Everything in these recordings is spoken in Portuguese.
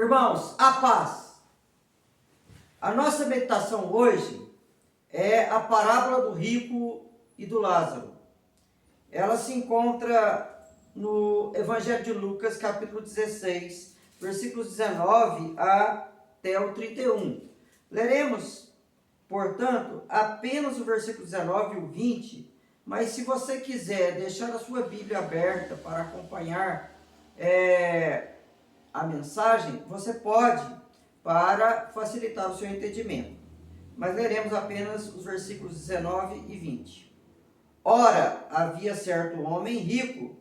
Irmãos, a paz. A nossa meditação hoje é a parábola do rico e do Lázaro. Ela se encontra no Evangelho de Lucas, capítulo 16, versículos 19 até o 31. Leremos, portanto, apenas o versículo 19 e o 20, mas se você quiser deixar a sua Bíblia aberta para acompanhar a mensagem, você pode, para facilitar o seu entendimento. Mas leremos apenas os versículos 19 e 20. Ora, havia certo homem rico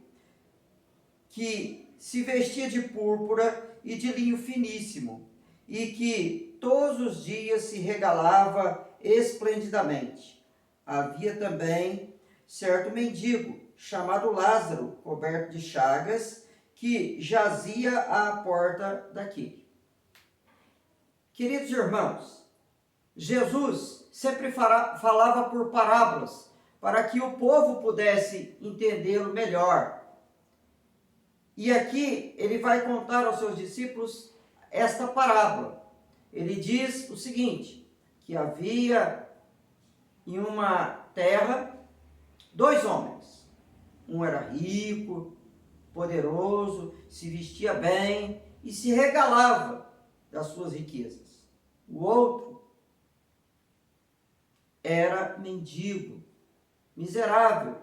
que se vestia de púrpura e de linho finíssimo, e que todos os dias se regalava esplendidamente. Havia também certo mendigo, chamado Lázaro, coberto de chagas, que jazia à porta daquele. Queridos irmãos, Jesus sempre falava por parábolas, para que o povo pudesse entendê-lo melhor. E aqui ele vai contar aos seus discípulos esta parábola. Ele diz o seguinte, que havia em uma terra dois homens. Um era rico, poderoso, se vestia bem e se regalava das suas riquezas. O outro era mendigo, miserável.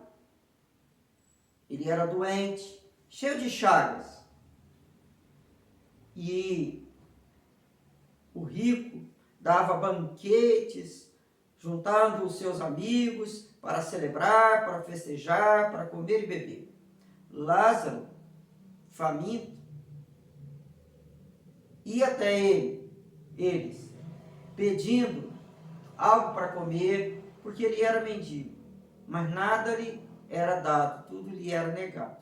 Ele era doente, cheio de chagas. E o rico dava banquetes, juntando os seus amigos para celebrar, para festejar, para comer e beber. Lázaro, faminto, ia até eles, pedindo algo para comer, porque ele era mendigo, mas nada lhe era dado, tudo lhe era negado.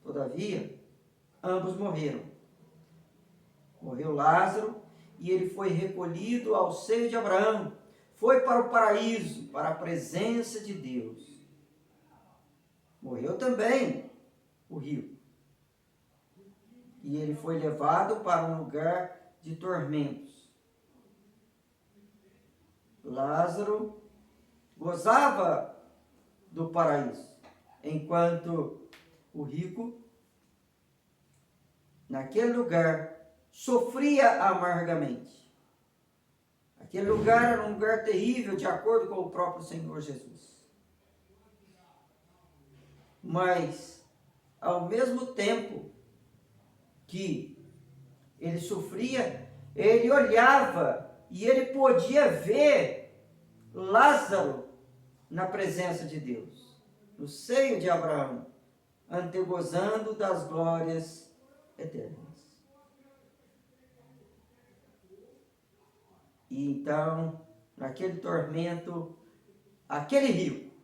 Todavia, ambos morreram. Morreu Lázaro e ele foi recolhido ao seio de Abraão, foi para o paraíso, para a presença de Deus. Morreu também o rico. E ele foi levado para um lugar de tormentos. Lázaro gozava do paraíso, enquanto o rico, naquele lugar, sofria amargamente. Aquele lugar era um lugar terrível, de acordo com o próprio Senhor Jesus. Mas, ao mesmo tempo que ele sofria, ele olhava e ele podia ver Lázaro na presença de Deus, no seio de Abraão, antegozando das glórias eternas. E então, naquele tormento, aquele rico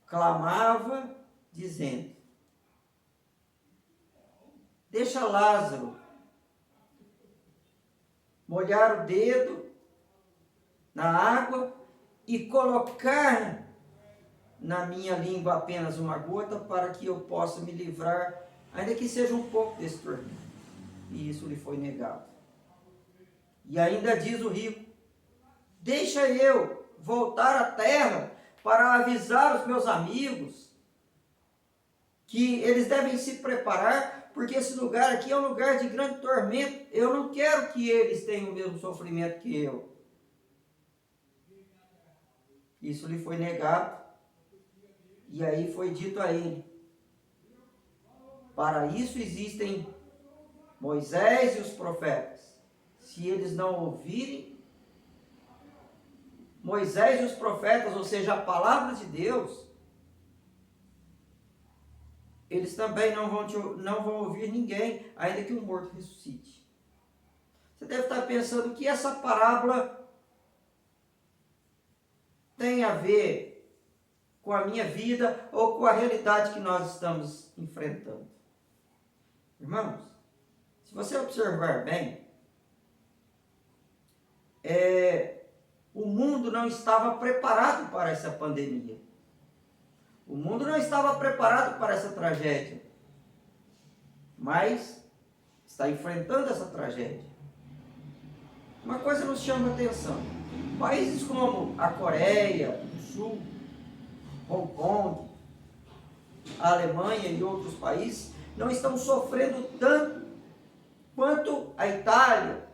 clamava, dizendo: deixa Lázaro molhar o dedo na água e colocar na minha língua apenas uma gota, para que eu possa me livrar, ainda que seja um pouco desse tormento. E isso lhe foi negado. E ainda diz o rico: deixa eu voltar à terra para avisar os meus amigos que eles devem se preparar, porque esse lugar aqui é um lugar de grande tormento. Eu não quero que eles tenham o mesmo sofrimento que eu. Isso lhe foi negado. E aí foi dito a ele: para isso existem Moisés e os profetas. Se eles não ouvirem Moisés e os profetas, ou seja, a palavra de Deus, eles também não vão ouvir ninguém, ainda que um morto ressuscite. Você deve estar pensando o que essa parábola tem a ver com a minha vida ou com a realidade que nós estamos enfrentando. Irmãos, se você observar bem, o mundo não estava preparado para essa pandemia. O mundo não estava preparado para essa tragédia. Mas está enfrentando essa tragédia. Uma coisa nos chama a atenção. Países como a Coreia do Sul, Hong Kong, a Alemanha e outros países não estão sofrendo tanto quanto a Itália,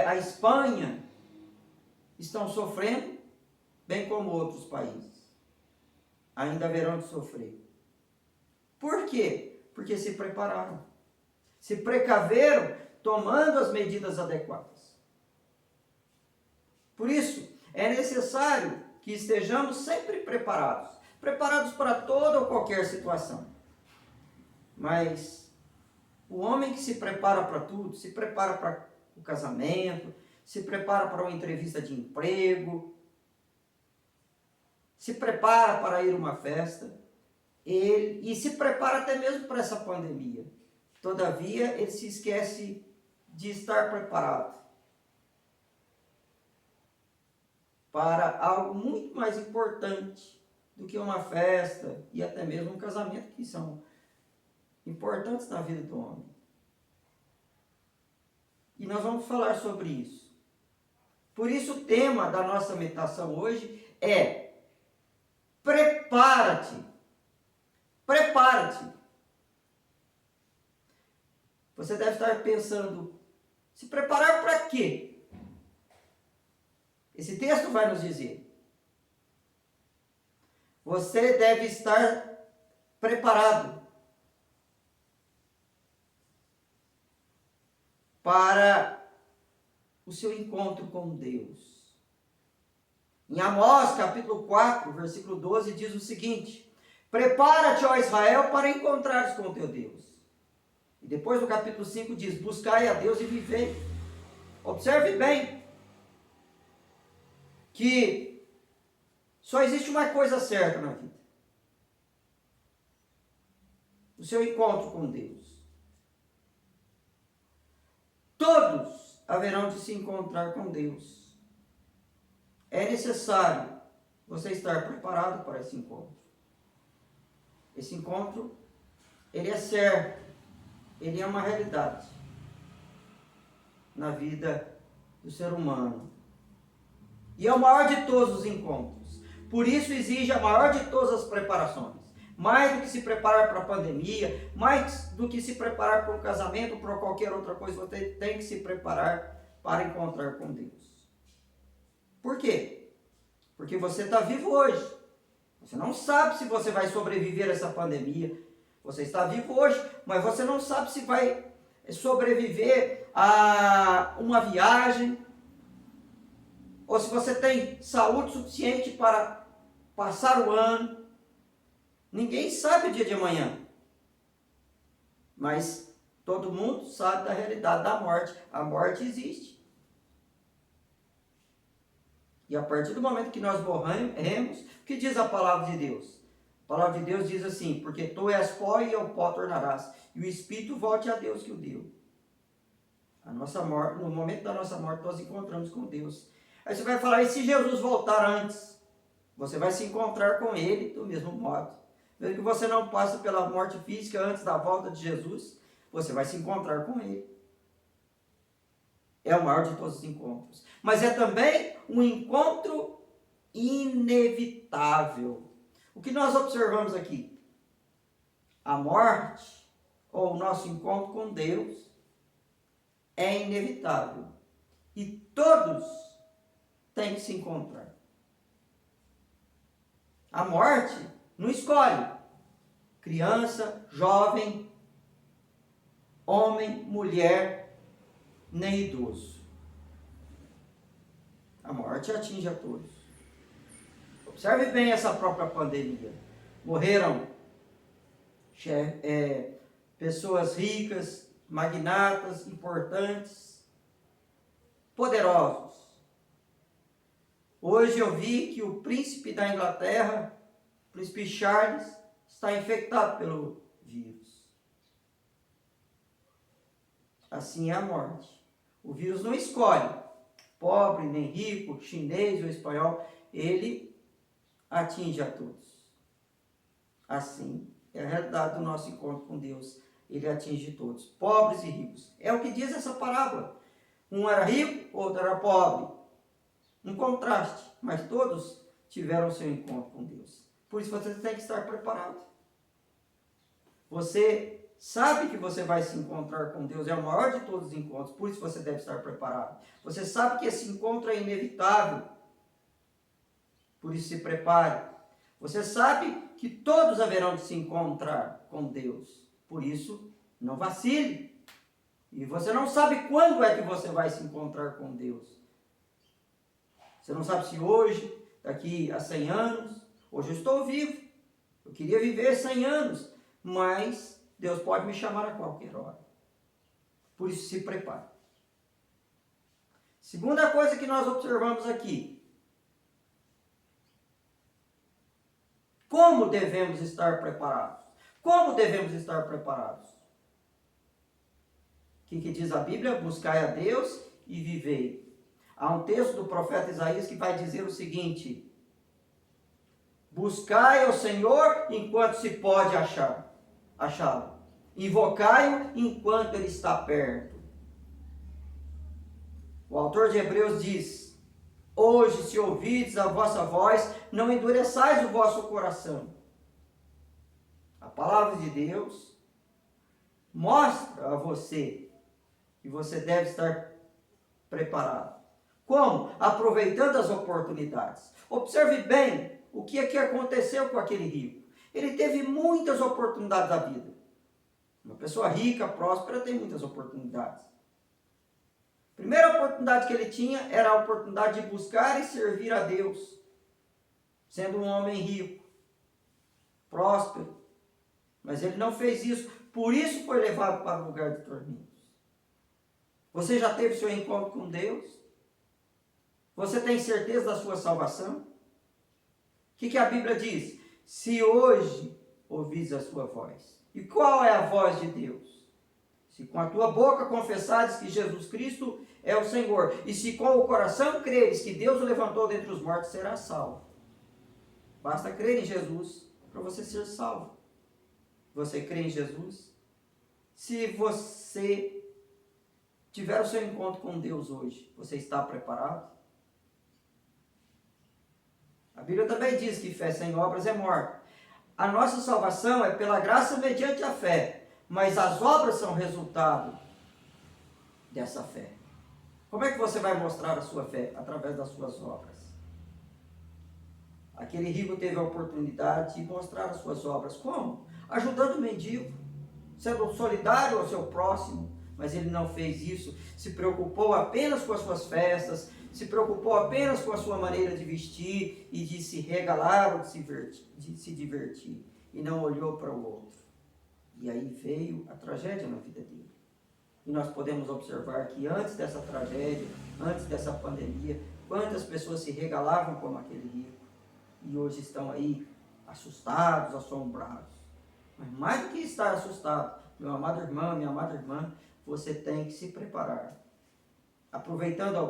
a Espanha estão sofrendo, bem como outros países. Ainda haverão de sofrer. Por quê? Porque se prepararam. Se precaveram, tomando as medidas adequadas. Por isso, é necessário que estejamos sempre preparados. Preparados para toda ou qualquer situação. Mas o homem que se prepara para tudo, se prepara para o casamento, se prepara para uma entrevista de emprego, se prepara para ir a uma festa, e se prepara até mesmo para essa pandemia. Todavia, ele se esquece de estar preparado para algo muito mais importante do que uma festa e até mesmo um casamento, que são importantes na vida do homem. E nós vamos falar sobre isso. Por isso o tema da nossa meditação hoje é: prepara-te. Prepara-te. Você deve estar pensando, se preparar para quê? Esse texto vai nos dizer. Você deve estar preparado para o seu encontro com Deus. Em Amós, capítulo 4, versículo 12, diz o seguinte: prepara-te, ó Israel, para encontrares com o teu Deus. E depois no capítulo 5 diz: buscai a Deus e vivei. Observe bem que só existe uma coisa certa na vida: o seu encontro com Deus. Todos haverão de se encontrar com Deus. É necessário você estar preparado para esse encontro. Esse encontro, ele é certo, ele é uma realidade na vida do ser humano. E é o maior de todos os encontros. Por isso exige a maior de todas as preparações. Mais do que se preparar para a pandemia, mais do que se preparar para um casamento ou para qualquer outra coisa, você tem que se preparar para encontrar com Deus. Por quê? Porque você está vivo hoje. Você não sabe se você vai sobreviver a essa pandemia. Você está vivo hoje, mas você não sabe se vai sobreviver a uma viagem, ou se você tem saúde suficiente para passar o ano. Ninguém sabe o dia de amanhã. Mas todo mundo sabe da realidade da morte. A morte existe. E a partir do momento que nós morremos, o que diz a palavra de Deus? A palavra de Deus diz assim: porque tu és pó e ao pó tornarás, e o espírito volte a Deus que o deu. A nossa morte, no momento da nossa morte, nós encontramos com Deus. Aí você vai falar: e se Jesus voltar antes? Você vai se encontrar com Ele do mesmo modo. Mesmo que você não passe pela morte física antes da volta de Jesus, você vai se encontrar com Ele. É o maior de todos os encontros. Mas é também um encontro inevitável. O que nós observamos aqui? A morte, ou o nosso encontro com Deus, é inevitável. E todos têm que se encontrar. A morte não escolhe criança, jovem, homem, mulher, nem idoso. A morte atinge a todos. Observe bem essa própria pandemia. Morreram pessoas ricas, magnatas, importantes, poderosos. Hoje eu vi que o príncipe da Inglaterra, o príncipe Charles, está infectado pelo vírus. Assim é a morte. O vírus não escolhe pobre, nem rico, chinês ou espanhol. Ele atinge a todos. Assim é a realidade do nosso encontro com Deus. ele atinge todos, pobres e ricos. É o que diz essa parábola. Um era rico, outro era pobre. Um contraste, mas todos tiveram seu encontro com Deus. Por isso você tem que estar preparado. Você sabe que você vai se encontrar com Deus, é o maior de todos os encontros, por isso você deve estar preparado. Você sabe que esse encontro é inevitável, por isso se prepare. Você sabe que todos haverão de se encontrar com Deus, por isso não vacile. E você não sabe quando é que você vai se encontrar com Deus. Você não sabe se hoje, daqui a 100 anos, hoje eu estou vivo. Eu queria viver 100 anos, mas Deus pode me chamar a qualquer hora. Por isso se prepare. Segunda coisa que nós observamos aqui. Como devemos estar preparados? Como devemos estar preparados? O que diz a Bíblia? Buscai a Deus e vivei. Há um texto do profeta Isaías que vai dizer o seguinte: buscai ao Senhor enquanto se pode achá-lo. Invocai-o enquanto ele está perto. O autor de Hebreus diz: hoje, se ouvides a vossa voz, não endureçais o vosso coração. A palavra de Deus mostra a você que você deve estar preparado. Como? Aproveitando as oportunidades. Observe bem o que é que aconteceu com aquele rico. Ele teve muitas oportunidades da vida. Uma pessoa rica, próspera, tem muitas oportunidades. A primeira oportunidade que ele tinha era a oportunidade de buscar e servir a Deus, sendo um homem rico, próspero. Mas ele não fez isso, por isso foi levado para o lugar de tormentos. Você já teve seu encontro com Deus? Você tem certeza da sua salvação? O que a Bíblia diz? Se hoje ouvis a sua voz. E qual é a voz de Deus? Se com a tua boca confessares que Jesus Cristo é o Senhor, e se com o coração creres que Deus o levantou dentre os mortos, serás salvo. Basta crer em Jesus para você ser salvo. Você crê em Jesus? Se você tiver o seu encontro com Deus hoje, você está preparado? A Bíblia também diz que fé sem obras é morta. A nossa salvação é pela graça mediante a fé, mas as obras são resultado dessa fé. Como é que você vai mostrar a sua fé? Através das suas obras. Aquele rico teve a oportunidade de mostrar as suas obras. Como? Ajudando o mendigo, sendo solidário ao seu próximo, mas ele não fez isso. Se preocupou apenas com as suas festas, se preocupou apenas com a sua maneira de vestir e de se regalar ou de se divertir. E não olhou para o outro. E aí veio a tragédia na vida dele. E nós podemos observar que antes dessa tragédia, antes dessa pandemia, quantas pessoas se regalavam como aquele rico. E hoje estão aí assustados, assombrados. Mas mais do que estar assustado, meu amado irmão, minha amada irmã, você tem que se preparar. Aproveitando a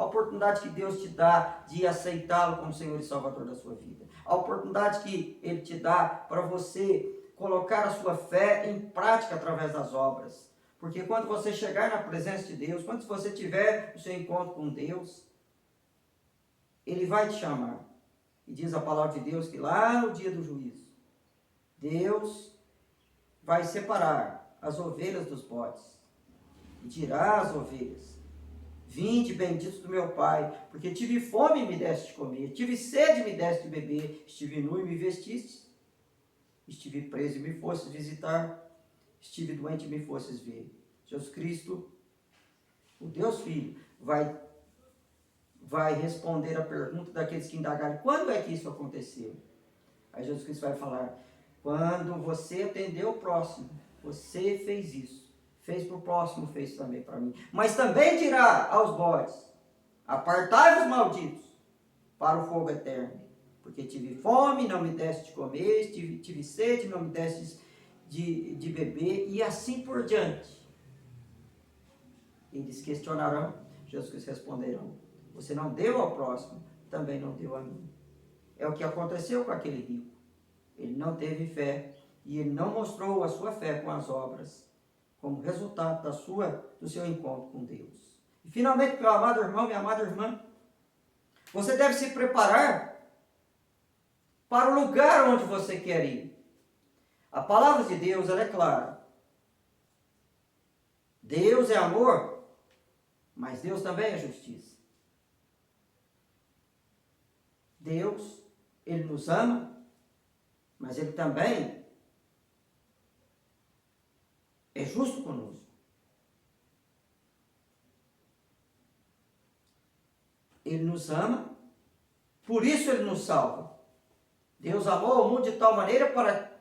oportunidade que Deus te dá de aceitá-lo como Senhor e Salvador da sua vida. A oportunidade que Ele te dá para você colocar a sua fé em prática através das obras. Porque quando você chegar na presença de Deus, quando você tiver o seu encontro com Deus, Ele vai te chamar. E diz a palavra de Deus que lá no dia do juízo, Deus vai separar as ovelhas dos bodes. E dirá às ovelhas: vinde, benditos do meu Pai, porque tive fome e me deste de comer, tive sede e me deste de beber, estive nu e me vestiste, estive preso e me fostes visitar, estive doente e me fostes ver. Jesus Cristo, o Deus Filho, vai responder a pergunta daqueles que indagarem: quando é que isso aconteceu? Aí Jesus Cristo vai falar: quando você atendeu o próximo, você fez isso. Fez para o próximo, fez também para mim. Mas também dirá aos bodes: apartai-vos, malditos, para o fogo eterno. Porque tive fome, não me deste de comer, tive sede, não me deste de beber, e assim por diante. Eles questionarão, Jesus Cristo responderão: você não deu ao próximo, também não deu a mim. É o que aconteceu com aquele rico. Ele não teve fé e ele não mostrou a sua fé com as obras, como resultado do seu encontro com Deus. E finalmente, meu amado irmão, minha amada irmã, você deve se preparar para o lugar onde você quer ir. A palavra de Deus, ela é clara. Deus é amor, mas Deus também é justiça. Deus, ele nos ama, mas ele também é justo conosco. Ele nos ama, por isso ele nos salva. Deus amou o mundo de tal maneira para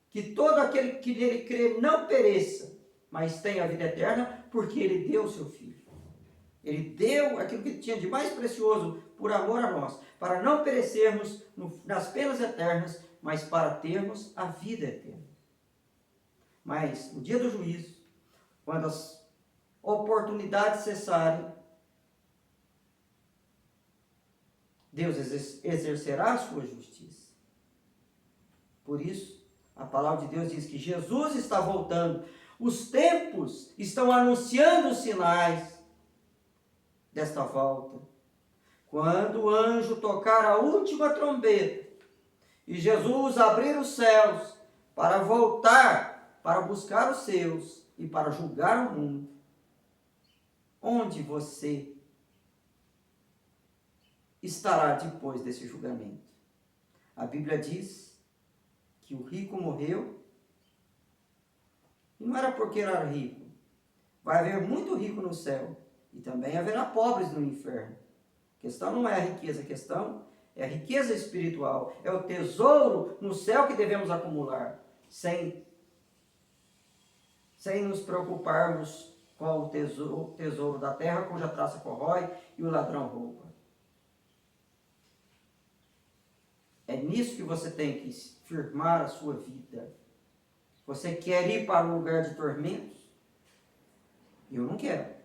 que todo aquele que nele crê não pereça, mas tenha a vida eterna, porque ele deu o seu Filho. Ele deu aquilo que tinha de mais precioso por amor a nós, para não perecermos nas penas eternas, mas para termos a vida eterna. Mas no dia do juízo, quando as oportunidades cessarem, Deus exercerá a sua justiça. Por isso, a palavra de Deus diz que Jesus está voltando. Os tempos estão anunciando os sinais desta volta. Quando o anjo tocar a última trombeta e Jesus abrir os céus para voltar, para buscar os seus e para julgar o mundo, onde você estará depois desse julgamento? A Bíblia diz que o rico morreu, e não era porque era rico. Vai haver muito rico no céu, e também haverá pobres no inferno. A questão não é a riqueza, a questão é a riqueza espiritual, é o tesouro no céu que devemos acumular, sem nos preocuparmos com o tesouro da terra, cuja traça corrói e o ladrão rouba. É nisso que você tem que firmar a sua vida. Você quer ir para um lugar de tormentos? Eu não quero.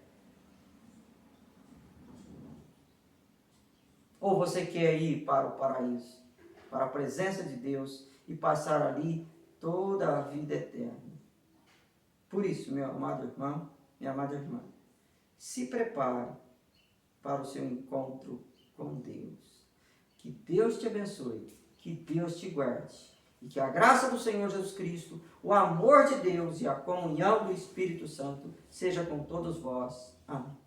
Ou você quer ir para o paraíso, para a presença de Deus e passar ali toda a vida eterna? Por isso, meu amado irmão, minha amada irmã, se prepare para o seu encontro com Deus. Que Deus te abençoe, que Deus te guarde, e que a graça do Senhor Jesus Cristo, o amor de Deus e a comunhão do Espírito Santo seja com todos vós. Amém.